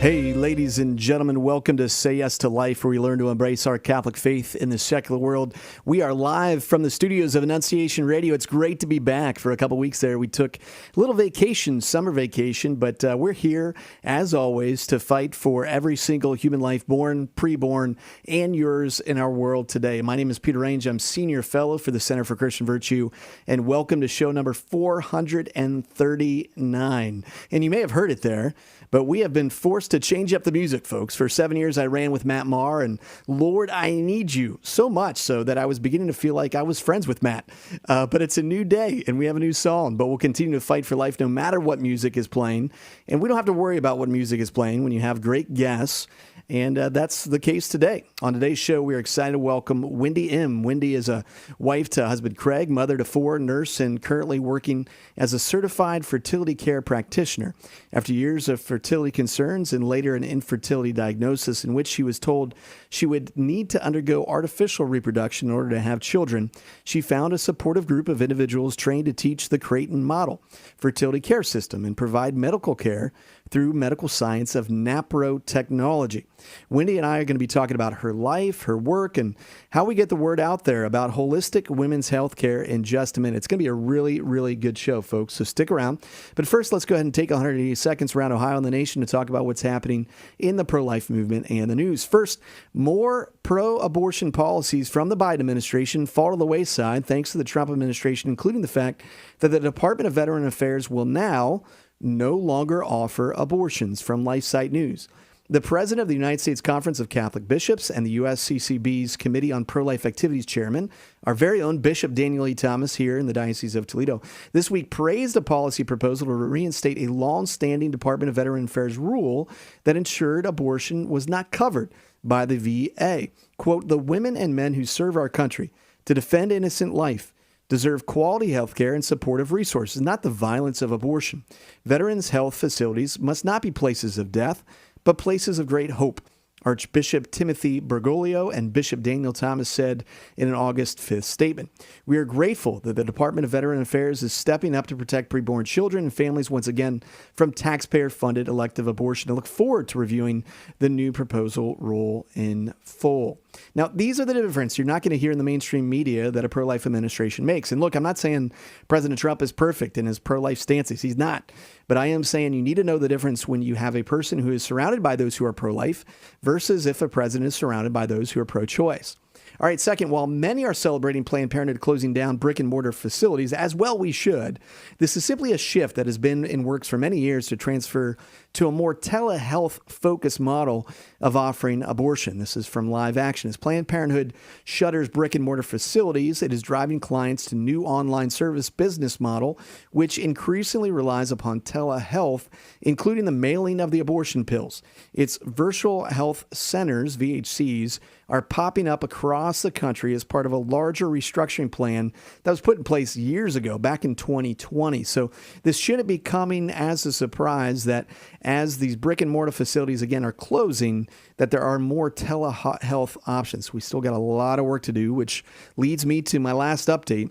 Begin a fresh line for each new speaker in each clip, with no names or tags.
Hey, ladies and gentlemen, welcome to Say Yes to Life, where we learn to embrace our Catholic faith in the secular world. We are live from the studios of Annunciation Radio. It's great to be back. For a couple weeks there, we took a little vacation, summer vacation, but we're here, as always, to fight for every single human life, born, preborn, and yours in our world today. My name is Peter Range. I'm Senior Fellow for the Center for Christian Virtue, and welcome to show number 439. And you may have heard it there, but we have been forced to change up the music, folks. For 7 years, I ran with Matt Maher, and Lord, I need you so much so that I was beginning to feel like I was friends with Matt. But it's a new day, and we have a new song, but we'll continue to fight for life no matter what music is playing. And we don't have to worry about what music is playing when you have great guests. And that's the case today. On today's show, we're excited to welcome Wendy Imm. Wendy is a wife to husband Craig, mother to 4, nurse, and currently working as a certified fertility care practitioner. After years of fertility concerns and later an infertility diagnosis in which she was told she would need to undergo artificial reproduction in order to have children, she found a supportive group of individuals trained to teach the Creighton model fertility care system and provide medical care through medical science of NAPRO technology. Wendy and I are going to be talking about her life, her work, and how we get the word out there about holistic women's health care in just a minute. It's going to be a really, really good show, folks, so stick around. But first, let's go ahead and take 180 seconds around Ohio and the nation to talk about what's happening in the pro-life movement and the news. First, more pro-abortion policies from the Biden administration fall to the wayside thanks to the Trump administration, including the fact that the Department of Veteran Affairs will now no longer offer abortions. From LifeSite News, the president of the United States Conference of Catholic Bishops and the USCCB's Committee on Pro-Life Activities chairman, our very own Bishop Daniel E. Thomas here in the Diocese of Toledo, this week praised a policy proposal to reinstate a long-standing Department of Veteran Affairs rule that ensured abortion was not covered by the VA. Quote, "The women and men who serve our country to defend innocent life deserve quality health care and supportive resources, not the violence of abortion. Veterans' health facilities must not be places of death, but places of great hope," Archbishop Timothy Bergoglio and Bishop Daniel Thomas said in an August 5th statement. "We are grateful that the Department of Veteran Affairs is stepping up to protect preborn children and families once again from taxpayer-funded elective abortion and look forward to reviewing the new proposal rule in full." Now, these are the difference you're not going to hear in the mainstream media that a pro-life administration makes. And look, I'm not saying President Trump is perfect in his pro-life stances. He's not. But I am saying you need to know the difference when you have a person who is surrounded by those who are pro-life versus if a president is surrounded by those who are pro-choice. All right, second, while many are celebrating Planned Parenthood closing down brick-and-mortar facilities, as well we should, this is simply a shift that has been in works for many years to transfer to a more telehealth-focused model of offering abortion. This is from Live Action. As Planned Parenthood shutters brick-and-mortar facilities, it is driving clients to new online service business model, which increasingly relies upon telehealth, including the mailing of the abortion pills. Its virtual health centers, VHCs, are popping up across the country as part of a larger restructuring plan that was put in place years ago, back in 2020. So this shouldn't be coming as a surprise that as these brick and mortar facilities again are closing, that there are more telehealth options. We still got a lot of work to do, which leads me to my last update.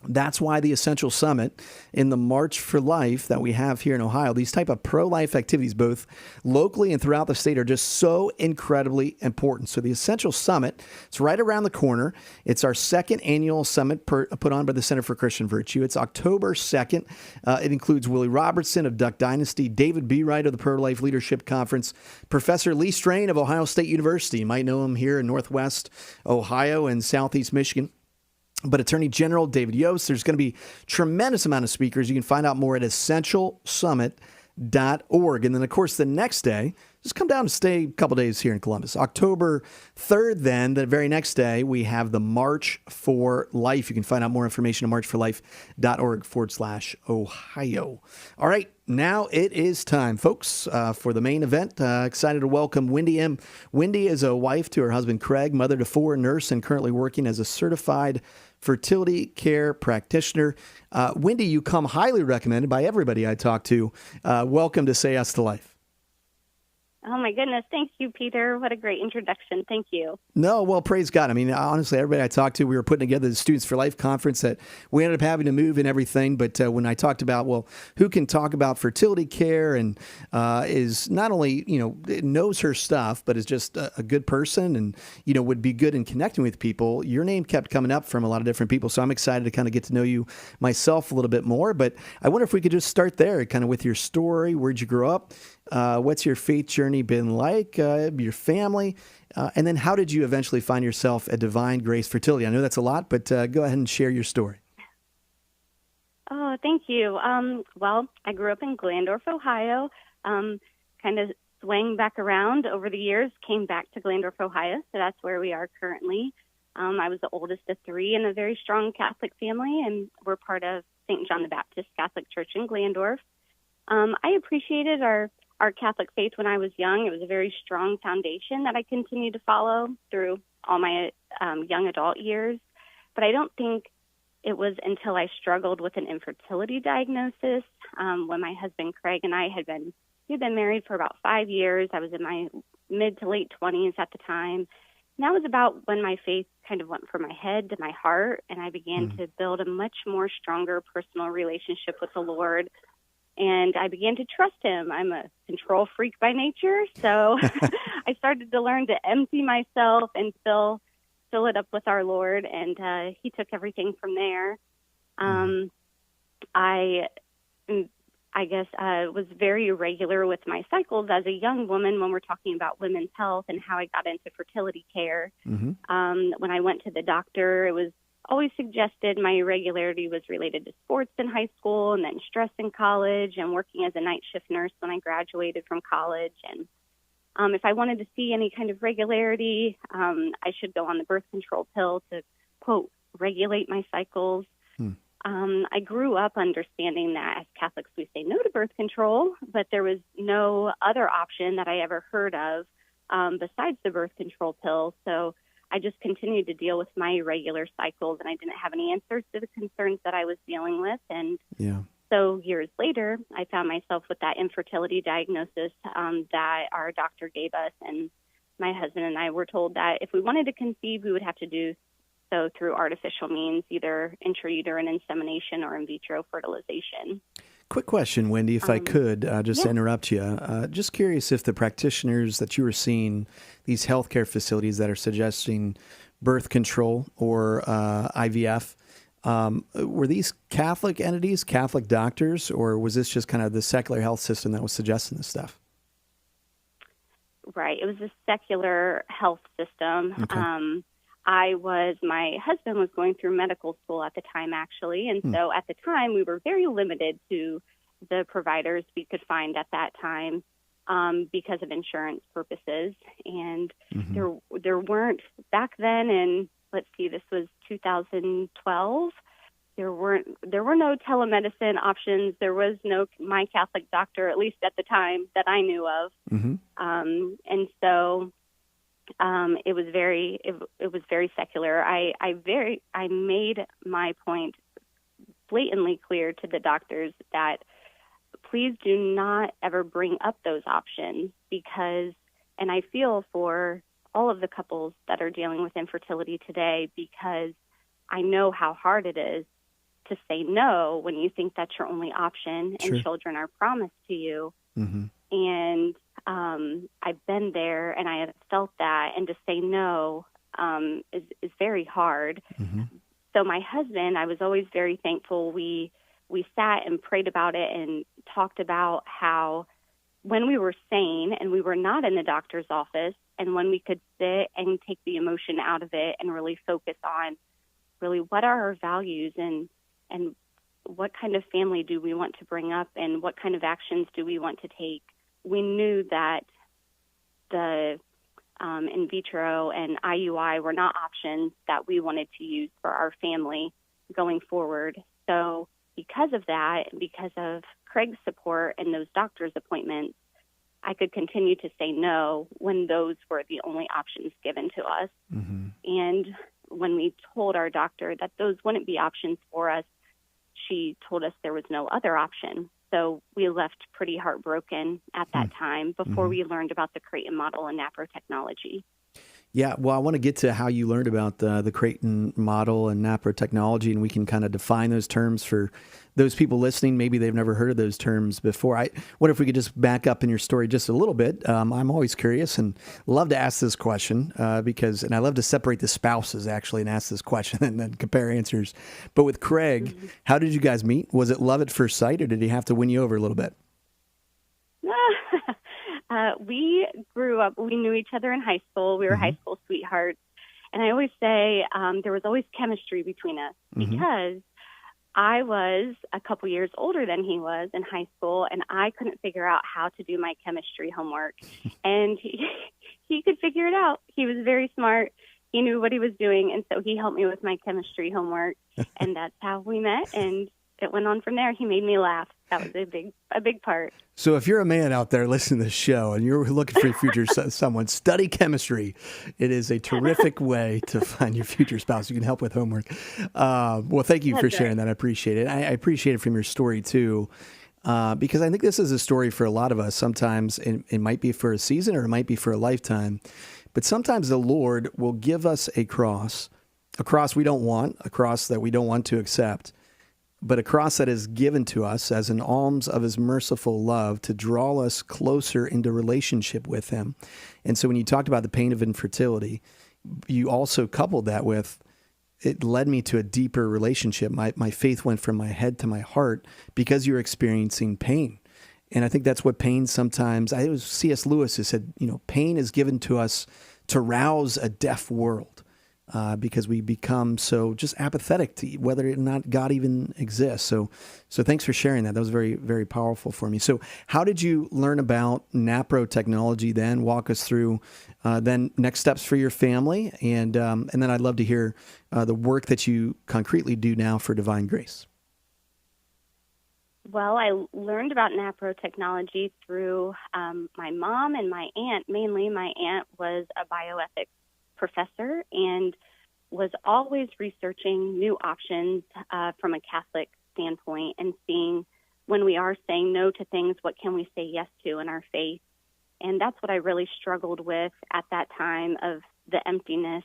That's why the Essential Summit in the March for Life that we have here in Ohio, these type of pro-life activities, both locally and throughout the state, are just so incredibly important. So the Essential Summit, it's right around the corner. It's our second annual summit put on by the Center for Christian Virtue. It's October 2nd. It includes Willie Robertson of Duck Dynasty, David B. Wright of the Pro-Life Leadership Conference, Professor Lee Strain of Ohio State University. You might know him here in Northwest Ohio and Southeast Michigan. But Attorney General David Yost, there's going to be tremendous amount of speakers. You can find out more at essentialsummit.org. And then, of course, the next day, just come down and stay a couple days here in Columbus. October 3rd, then, the very next day, we have the March for Life. You can find out more information at marchforlife.org/Ohio. All right, now it is time, folks, for the main event. Excited to welcome Wendy Imm. Wendy is a wife to her husband, Craig, mother to 4, nurse, and currently working as a certified fertility care practitioner. Wendy, you come highly recommended by everybody I talk to. Welcome to Say Yes to Life.
Oh, my goodness. Thank you, Peter. What a great introduction. Thank you.
No, well, praise God. I mean, honestly, everybody I talked to, we were putting together the Students for Life conference that we ended up having to move and everything. But when I talked about, well, who can talk about fertility care and is not only, knows her stuff, but is just a good person and, would be good in connecting with people, your name kept coming up from a lot of different people. So I'm excited to kind of get to know you myself a little bit more. But I wonder if we could just start there, kind of with your story. Where'd you grow up? What's your faith journey been like? Your family? And then how did you eventually find yourself at Divine Grace Fertility? I know that's a lot, but go ahead and share your story.
Oh, thank you. Well, I grew up in Glandorf, Ohio, kind of swang back around over the years, came back to Glandorf, Ohio, so that's where we are currently. I was the oldest of three in a very strong Catholic family, and we're part of St. John the Baptist Catholic Church in Glandorf. I appreciated our Catholic faith when I was young. It was a very strong foundation that I continued to follow through all my young adult years. But I don't think it was until I struggled with an infertility diagnosis when my husband Craig and I we'd been married for about 5 years. I was in my mid to late 20s at the time. And that was about when my faith kind of went from my head to my heart, and I began to build a much more stronger personal relationship with the Lord. And I began to trust him. I'm a control freak by nature, so I started to learn to empty myself and fill it up with our Lord, and he took everything from there. I guess was very irregular with my cycles as a young woman when we're talking about women's health and how I got into fertility care. When I went to the doctor, it was always suggested my irregularity was related to sports in high school and then stress in college and working as a night shift nurse when I graduated from college. And if I wanted to see any kind of regularity, I should go on the birth control pill to, quote, regulate my cycles. I grew up understanding that as Catholics we say no to birth control, but there was no other option that I ever heard of besides the birth control pill. So I just continued to deal with my irregular cycles, and I didn't have any answers to the concerns that I was dealing with. And so years later, I found myself with that infertility diagnosis that our doctor gave us. And my husband and I were told that if we wanted to conceive, we would have to do so through artificial means, either intrauterine insemination or in vitro fertilization.
Quick question, Wendy, if I could, just interrupt you. Just curious if the practitioners that you were seeing, these healthcare facilities that are suggesting birth control or IVF, were these Catholic entities, Catholic doctors, or was this just kind of the secular health system that was suggesting this stuff?
Right. It was a secular health system.
Okay.
My husband was going through medical school at the time, actually. And so at the time, we were very limited to the providers we could find at that time because of insurance purposes. And there weren't, back then, and let's see, this was 2012, there were no telemedicine options. There was no My Catholic Doctor, at least at the time that I knew of. And so it was very secular. I made my point blatantly clear to the doctors that please do not ever bring up those options and I feel for all of the couples that are dealing with infertility today, because I know how hard it is to say no when you think that's your only option and children are promised to you. And I've been there and I have felt that, and to say no is very hard. So my husband, I was always very thankful. We sat and prayed about it and talked about how when we were sane and we were not in the doctor's office, and when we could sit and take the emotion out of it and really focus on really what are our values and what kind of family do we want to bring up and what kind of actions do we want to take, we knew that the in vitro and IUI were not options that we wanted to use for our family going forward. So because of that, because of Craig's support and those doctor's appointments, I could continue to say no when those were the only options given to us. And when we told our doctor that those wouldn't be options for us, she told us there was no other option. So we left pretty heartbroken at that time before we learned about the Creighton model and NAPRO technology.
Yeah, well, I want to get to how you learned about the Creighton model and NAPRO technology, and we can kind of define those terms for those people listening. Maybe they've never heard of those terms before. What if we could just back up in your story just a little bit? I'm always curious and love to ask this question and I love to separate the spouses actually and ask this question and then compare answers. But with Craig, how did you guys meet? Was it love at first sight, or did he have to win you over a little bit?
We grew up, we knew each other in high school. We were high school sweethearts. And I always say there was always chemistry between us because I was a couple years older than he was in high school, and I couldn't figure out how to do my chemistry homework. And he could figure it out. He was very smart. He knew what he was doing, and so he helped me with my chemistry homework. And that's how we met, and it went on from there. He made me laugh. That was a big part.
So if you're a man out there listening to this show and you're looking for your future someone, study chemistry. It is a terrific way to find your future spouse. You can help with homework. Well, thank you for sharing that. I appreciate it. I appreciate it from your story too, because I think this is a story for a lot of us. Sometimes it might be for a season or it might be for a lifetime. But sometimes the Lord will give us a cross we don't want, a cross that we don't want to accept, but a cross that is given to us as an alms of his merciful love to draw us closer into relationship with him. And so when you talked about the pain of infertility, you also coupled that with, it led me to a deeper relationship. My faith went from my head to my heart because you're experiencing pain. And I think that's what pain sometimes, it was C.S. Lewis who said, pain is given to us to rouse a deaf world. Because we become so just apathetic to whether or not God even exists. So thanks for sharing that. That was very, very powerful for me. So how did you learn about NAPRO technology then? Walk us through then next steps for your family. And then I'd love to hear the work that you concretely do now for Divine Grace.
Well, I learned about NAPRO technology through my mom and my aunt. Mainly, my aunt was a bioethics professor and was always researching new options from a Catholic standpoint and seeing when we are saying no to things, what can we say yes to in our faith? And that's what I really struggled with at that time of the emptiness.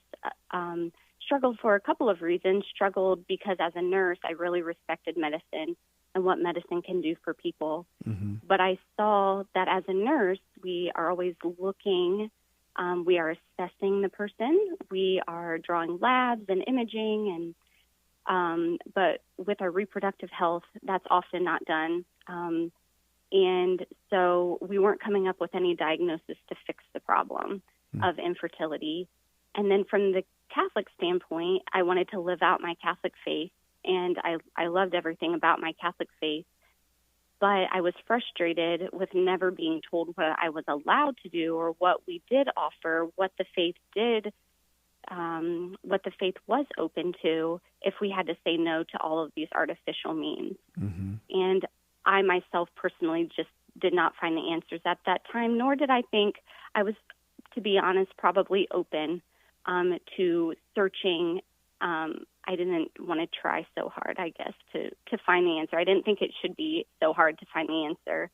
Struggled for a couple of reasons. Struggled because as a nurse, I really respected medicine and what medicine can do for people. But I saw that as a nurse, we are always looking. We are assessing the person. We are drawing labs and imaging, but with our reproductive health, that's often not done. And so we weren't coming up with any diagnosis to fix the problem of infertility. And then from the Catholic standpoint, I wanted to live out my Catholic faith, and I loved everything about my Catholic faith. But I was frustrated with never being told what I was allowed to do or what we did offer, what the faith did, what the faith was open to if we had to say no to all of these artificial means. And I myself personally just did not find the answers at that time, nor did I think I was, to be honest, probably open to searching. I didn't want to try so hard, I guess, to find the answer. I didn't think it should be so hard to find the answer.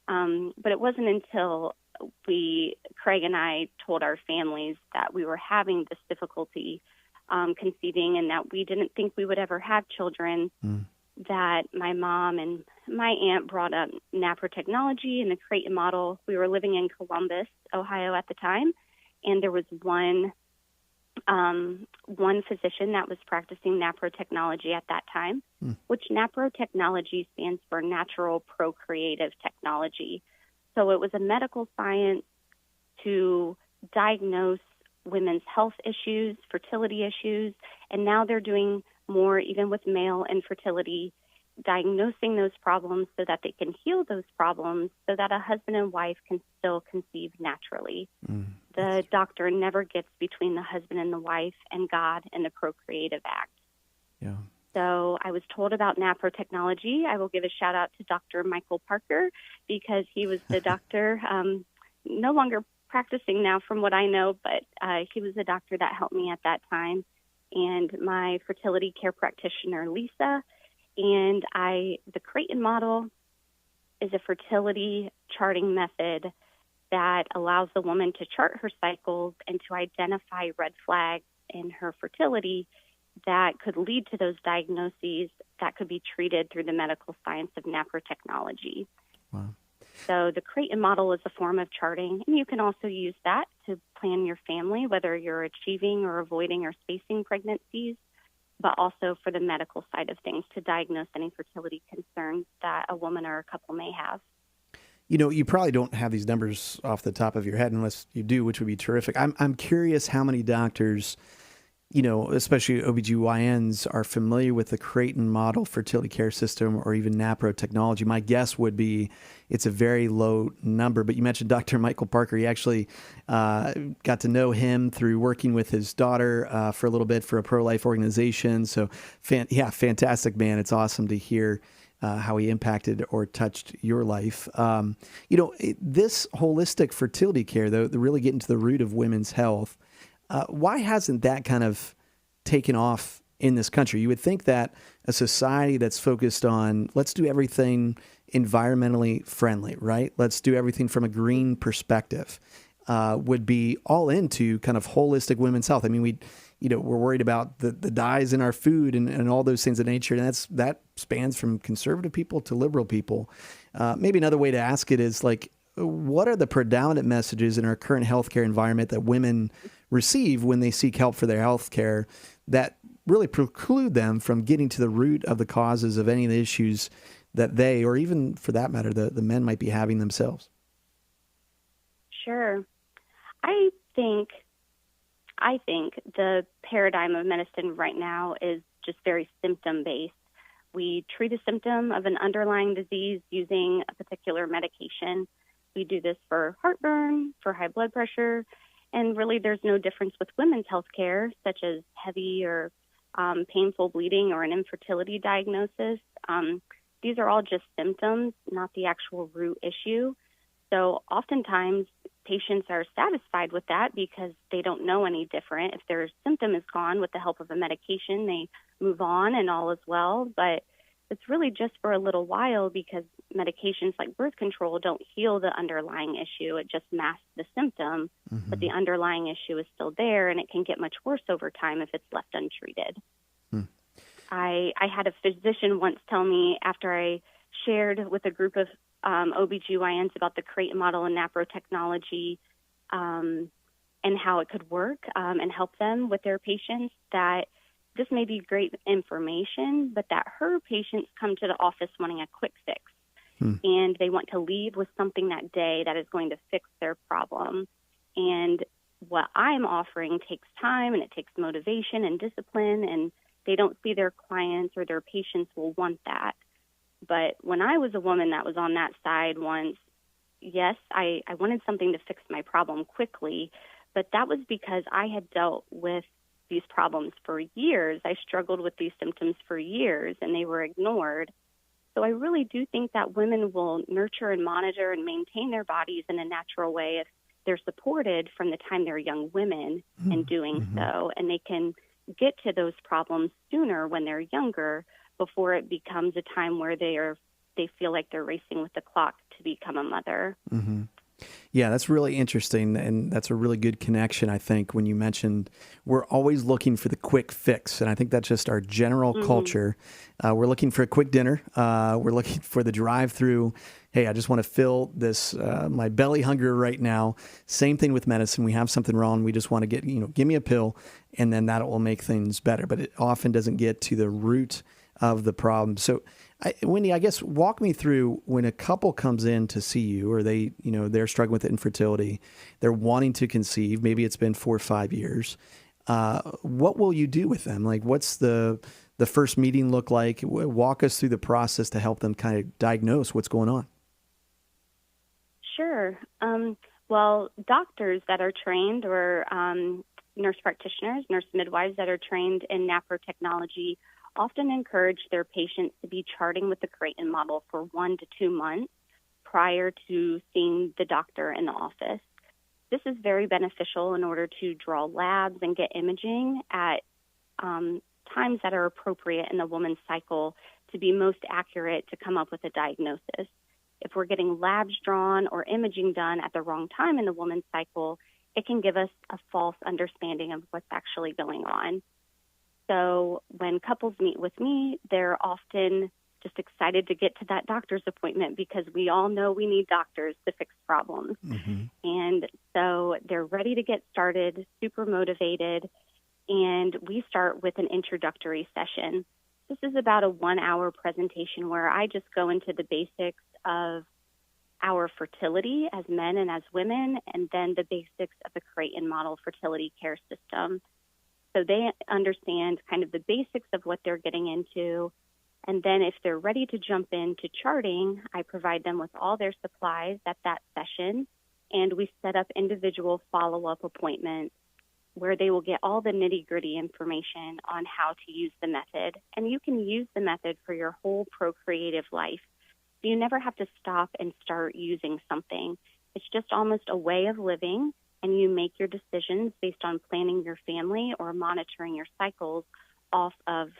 But it wasn't until Craig and I told our families that we were having this difficulty conceiving and that we didn't think we would ever have children, that my mom and my aunt brought up NAPRO technology and the Creighton model. We were living in Columbus, Ohio at the time, and there was one physician that was practicing NAPRO technology at that time, which NAPRO technology stands for Natural Procreative Technology. So it was a medical science to diagnose women's health issues, fertility issues, and now they're doing more even with male infertility, diagnosing those problems so that they can heal those problems so that a husband and wife can still conceive naturally. The doctor never gets between the husband and the wife and God and the procreative act.
Yeah.
So I was told about NAPRO technology. I will give a shout out to Dr. Michael Parker because he was the doctor, no longer practicing now from what I know, but he was the doctor that helped me at that time. And my fertility care practitioner, Lisa, And the Creighton model is a fertility charting method that allows the woman to chart her cycles and to identify red flags in her fertility that could lead to those diagnoses that could be treated through the medical science of naprotechnology.
Wow.
So the Creighton model is a form of charting, and you can also use that to plan your family, whether you're achieving or avoiding or spacing pregnancies, but also for the medical side of things to diagnose any fertility concerns that a woman or a couple may have.
You probably don't have these numbers off the top of your head unless you do, which would be terrific. I'm curious how many doctors, especially OBGYNs, are familiar with the Creighton model fertility care system or even naprotechnology. My guess would be it's a very low number. But you mentioned Dr. Michael Parker. You actually got to know him through working with his daughter for a little bit for a pro-life organization. So, fantastic, man. It's awesome to hear how he impacted or touched your life. This holistic fertility care, though, really getting to the root of women's health, why hasn't that kind of taken off in this country? You would think that a society that's focused on let's do everything environmentally friendly, right? Let's do everything from a green perspective, would be all into kind of holistic women's health. I mean, we're worried about the dyes in our food and all those things of nature. And that spans from conservative people to liberal people. Maybe another way to ask it is like, what are the predominant messages in our current healthcare environment that women receive when they seek help for their healthcare that really preclude them from getting to the root of the causes of any of the issues that they, or even for that matter, the men might be having themselves?
Sure. I think the paradigm of medicine right now is just very symptom-based. We treat a symptom of an underlying disease using a particular medication. We do this for heartburn, for high blood pressure, and really there's no difference with women's health care, such as heavy or painful bleeding or an infertility diagnosis. These are all just symptoms, not the actual root issue. So oftentimes patients are satisfied with that because they don't know any different. If their symptom is gone with the help of a medication, they move on and all is well. But it's really just for a little while because medications like birth control don't heal the underlying issue. It just masks the symptom, but the underlying issue is still there, and it can get much worse over time if it's left untreated. I had a physician once tell me after I shared with a group of OBGYNs about the Creighton model and naprotechnology and how it could work and help them with their patients that this may be great information, but that her patients come to the office wanting a quick fix. And they want to leave with something that day that is going to fix their problem. And what I'm offering takes time and it takes motivation and discipline, and they don't see their clients or their patients will want that. But when I was a woman that was on that side once, yes, I wanted something to fix my problem quickly, but that was because I had dealt with these problems for years. I struggled with these symptoms for years, and they were ignored. So I really do think that women will nurture and monitor and maintain their bodies in a natural way if they're supported from the time they're young women in doing so, and they can get to those problems sooner when they're younger before it becomes a time where they feel like they're racing with the clock to become a mother.
Yeah, that's really interesting, and that's a really good connection, I think, when you mentioned we're always looking for the quick fix, and I think that's just our general culture. We're looking for a quick dinner. We're looking for the drive-through. Hey, I just want to fill this my belly hunger right now. Same thing with medicine. We have something wrong. We just want to give me a pill, and then that will make things better. But it often doesn't get to the root of the problem. So, Wendy, I guess walk me through when a couple comes in to see you, or they're struggling with infertility, they're wanting to conceive. Maybe it's been 4 or 5 years. What will you do with them? Like, what's the first meeting look like? Walk us through the process to help them kind of diagnose what's going on.
Sure. Well, doctors that are trained or nurse practitioners, nurse midwives that are trained in naprotechnology often encourage their patients to be charting with the Creighton model for 1 to 2 months prior to seeing the doctor in the office. This is very beneficial in order to draw labs and get imaging at times that are appropriate in the woman's cycle to be most accurate to come up with a diagnosis. If we're getting labs drawn or imaging done at the wrong time in the woman's cycle, it can give us a false understanding of what's actually going on. So when couples meet with me, they're often just excited to get to that doctor's appointment because we all know we need doctors to fix problems.
Mm-hmm.
And so they're ready to get started, super motivated, and we start with an introductory session. This is about a 1-hour presentation where I just go into the basics of our fertility as men and as women, and then the basics of the Creighton model fertility care system. So they understand kind of the basics of what they're getting into. And then if they're ready to jump into charting, I provide them with all their supplies at that session, and we set up individual follow-up appointments where they will get all the nitty-gritty information on how to use the method. And you can use the method for your whole procreative life. So you never have to stop and start using something. It's just almost a way of living, and you make your decisions based on planning your family or monitoring your cycles off of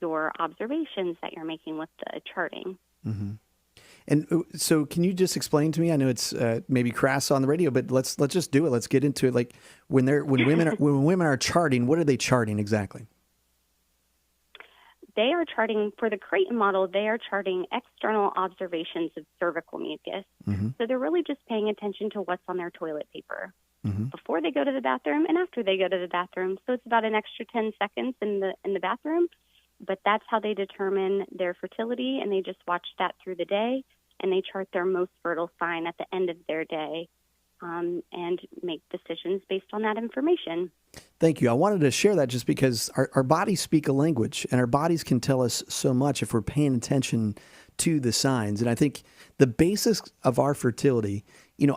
your observations that you're making with the charting.
Mm-hmm. And so can you just explain to me, I know it's maybe crass on the radio, but let's just do it. Let's get into it. Like when women are charting, what are they charting exactly?
They are charting, for the Creighton model, they are charting external observations of cervical mucus.
Mm-hmm.
So they're really just paying attention to what's on their toilet paper
mm-hmm.
before they go to the bathroom and after they go to the bathroom. So it's about an extra 10 seconds in the bathroom, but that's how they determine their fertility, and they just watch that through the day, and they chart their most fertile sign at the end of their day and make decisions based on that information.
Thank you. I wanted to share that just because our bodies speak a language, and our bodies can tell us so much if we're paying attention to the signs. And I think the basics of our fertility,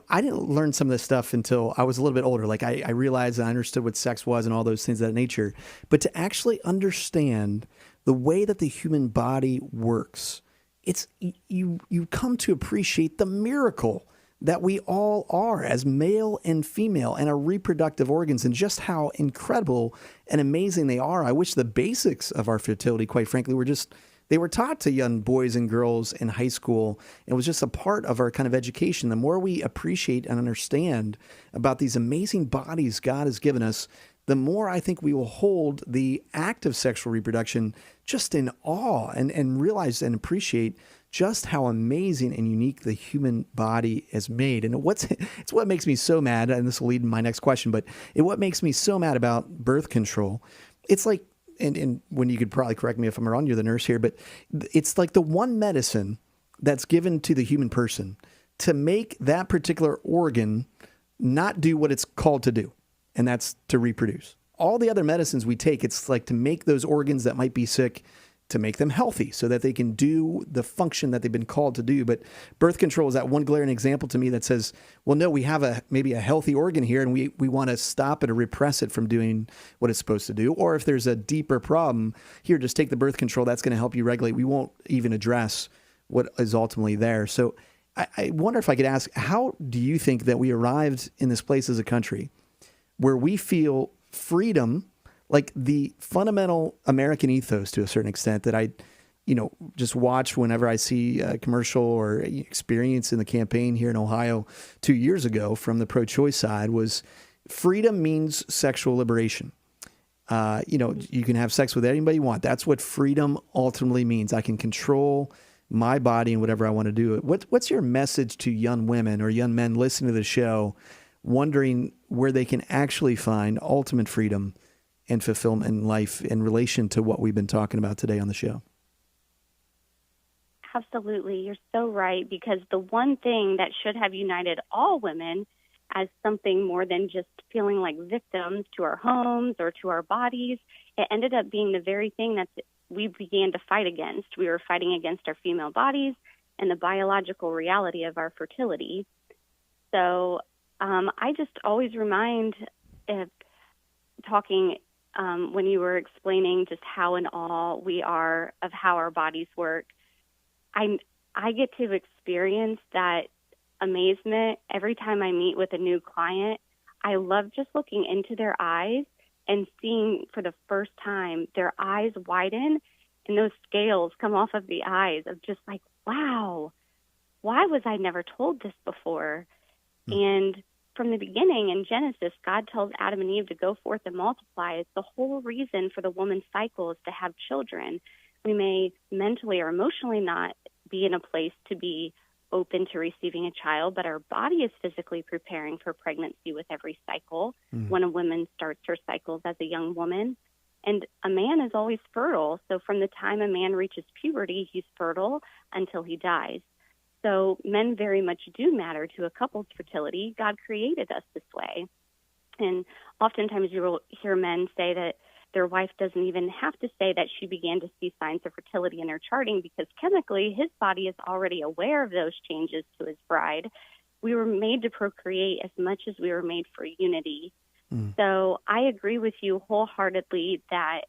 I didn't learn some of this stuff until I was a little bit older. Like I realized and I understood what sex was and all those things of that nature. But to actually understand the way that the human body works, it's you come to appreciate the miracle that we all are as male and female and our reproductive organs, and just how incredible and amazing they are. I wish the basics of our fertility, quite frankly, they were taught to young boys and girls in high school. It was just a part of our kind of education. The more we appreciate and understand about these amazing bodies God has given us, the more I think we will hold the act of sexual reproduction just in awe and realize and appreciate just how amazing and unique the human body is made. And it's what makes me so mad, and this will lead to my next question, but what makes me so mad about birth control, it's like, and when you could probably correct me if I'm wrong, you're the nurse here, but it's like the one medicine that's given to the human person to make that particular organ not do what it's called to do, and that's to reproduce. All the other medicines we take, it's like to make those organs that might be sick, to make them healthy so that they can do the function that they've been called to do. But birth control is that one glaring example to me that says, well, no, we have maybe a healthy organ here, and we want to stop it or repress it from doing what it's supposed to do. Or if there's a deeper problem, here, just take the birth control. That's going to help you regulate. We won't even address what is ultimately there. So I wonder if I could ask, how do you think that we arrived in this place as a country where we feel freedom, like the fundamental American ethos to a certain extent that I, just watch whenever I see a commercial or experience in the campaign here in Ohio 2 years ago from the pro-choice side, was freedom means sexual liberation. You can have sex with anybody you want. That's what freedom ultimately means. I can control my body and whatever I want to do. What's your message to young women or young men listening to the show, wondering where they can actually find ultimate freedom and fulfillment in life in relation to what we've been talking about today on the show?
Absolutely. You're so right, because the one thing that should have united all women as something more than just feeling like victims to our homes or to our bodies, it ended up being the very thing that we began to fight against. We were fighting against our female bodies and the biological reality of our fertility. So I just always remind, talking when you were explaining just how in awe we are of how our bodies work, I get to experience that amazement every time I meet with a new client. I love just looking into their eyes and seeing for the first time their eyes widen and those scales come off of the eyes of just like, wow, why was I never told this before? And from the beginning in Genesis, God tells Adam and Eve to go forth and multiply. It's the whole reason for the woman's cycle is to have children. We may mentally or emotionally not be in a place to be open to receiving a child, but our body is physically preparing for pregnancy with every cycle when a woman starts her cycles as a young woman. And a man is always fertile. So from the time a man reaches puberty, he's fertile until he dies. So men very much do matter to a couple's fertility. God created us this way. And oftentimes you will hear men say that their wife doesn't even have to say that she began to see signs of fertility in her charting because chemically his body is already aware of those changes to his bride. We were made to procreate as much as we were made for unity. So I agree with you wholeheartedly that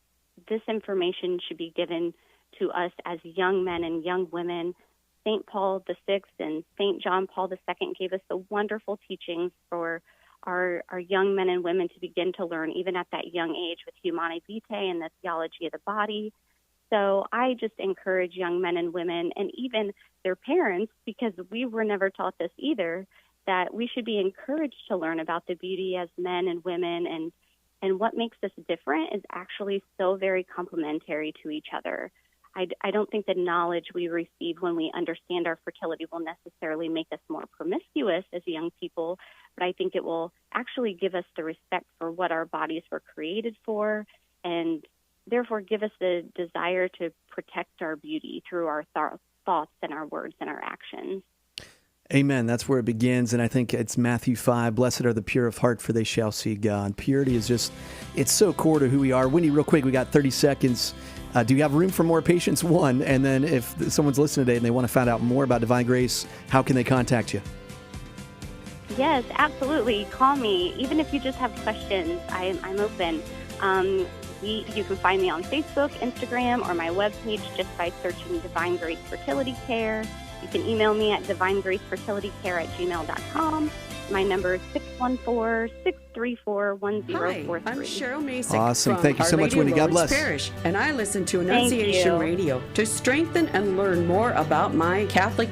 this information should be given to us as young men and young women. St. Paul VI and St. John Paul II gave us the wonderful teachings for our young men and women to begin to learn, even at that young age, with Humanae Vitae and the theology of the body. So I just encourage young men and women, and even their parents, because we were never taught this either, that we should be encouraged to learn about the beauty as men and women, and what makes us different is actually so very complementary to each other. I don't think the knowledge we receive when we understand our fertility will necessarily make us more promiscuous as young people, but I think it will actually give us the respect for what our bodies were created for, and therefore give us the desire to protect our beauty through our thoughts and our words and our actions.
Amen. That's where it begins. And I think it's Matthew 5, blessed are the pure of heart, for they shall see God. Purity is just, it's so core to who we are. Wendy, real quick, we got 30 seconds. Do you have room for more patients? One, and then if someone's listening today and they want to find out more about Divine Grace, how can they contact you?
Yes, absolutely. Call me. Even if you just have questions, I'm open. You can find me on Facebook, Instagram, or my webpage just by searching Divine Grace Fertility Care. You can email me at divinegracefertilitycare@gmail.com. My number is 614-634-1043.
Hi, I'm Cheryl Mason.
Awesome.
From
Thank you so
Our
much,
Lady
Wendy.
of
God
Lourdes
bless.
Parish, and I listen to
Thank
Annunciation
you.
Radio to strengthen and learn more about my Catholic